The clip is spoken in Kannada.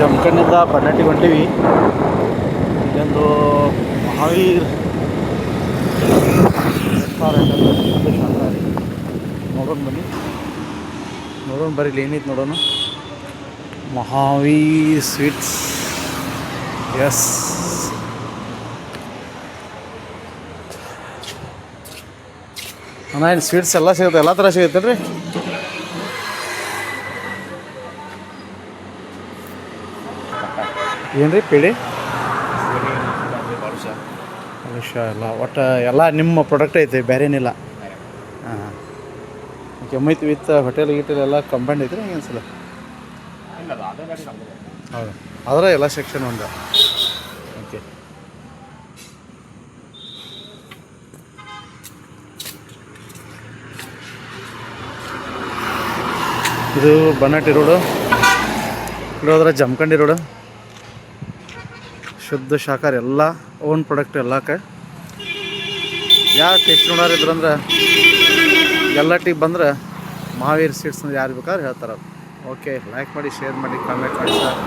ಜಮಖಂಡಿಂದ ಬನ್ನಟ್ಟಿಗೆ ಹೊಂಟೀವಿ. ಇಲ್ಲೊಂದು ಮಹಾವೀರ್ ರೆಸ್ಟೋರೆಂಟ್ ಅಂತ ಶಾಖಾಹಾರಿ ನೋಡೋಣ ಬನ್ನಿ. ನೋಡೋಣ ಬರ್ರಿ ಇಲ್ಲಿ ಏನೈತೆ ನೋಡೋಣ. ಮಹಾವೀರ್ ಸ್ವೀಟ್ಸ್. ಎಸ್, ಅಣ್ಣ ಏನು ಸ್ವೀಟ್ಸ್ ಎಲ್ಲ ಸಿಗುತ್ತೆ, ಎಲ್ಲ ಥರ ಸಿಗುತ್ತೆ ರೀ? ಏನು ರೀ ಪೇಡೆ ಬಾದುಷಾ ಎಲ್ಲ ಒಟ್ಟು ಎಲ್ಲ ನಿಮ್ಮ ಪ್ರಾಡಕ್ಟ್ ಐತೆ, ಬೇರೇನಿಲ್ಲ? ಹಾಂ ಹಾಂ. ಕೆಮ್ಮೈತಿ ವಿತ್ ಹೋಟೆಲ್ ಗೀಟೆಲ್ ಎಲ್ಲ ಕಂಬೈಂಡ್ ಐತೆ ರೀ ಹಂಗೆ ಅನ್ಸಲ್ಲ? ಹೌದು, ಅದರ ಎಲ್ಲ ಸೆಕ್ಷನ್ ಒಂದು. ಓಕೆ, ಇದು ಬನ್ನಟ್ಟಿ ರೋಡು, ಇರೋದ್ರ ಜಮಖಂಡಿ ರೋಡು. ಶುದ್ಧ ಶಾಖಾಹಾರಿ ಎಲ್ಲ ಓನ್ ಪ್ರಾಡಕ್ಟ್ ಎಲ್ಲಕ್ಕೆ. ಯಾರು ಟೇಸ್ಟ್ ನೋಡೋರಿದ್ರಂದ್ರೆ ಎಲ್ಲಟ್ಟಿಗೆ ಬಂದ್ರೆ ಮಹಾವೀರ್ ಸ್ವೀಟ್ಸ್ ಯಾರು ಬೇಕಾದ್ರೆ ಹೇಳ್ತಾರೆ. ಓಕೆ, ಲೈಕ್ ಮಾಡಿ, ಶೇರ್ ಮಾಡಿ, ಕಾಮೆಂಟ್ ಮಾಡಿ ಸರ್.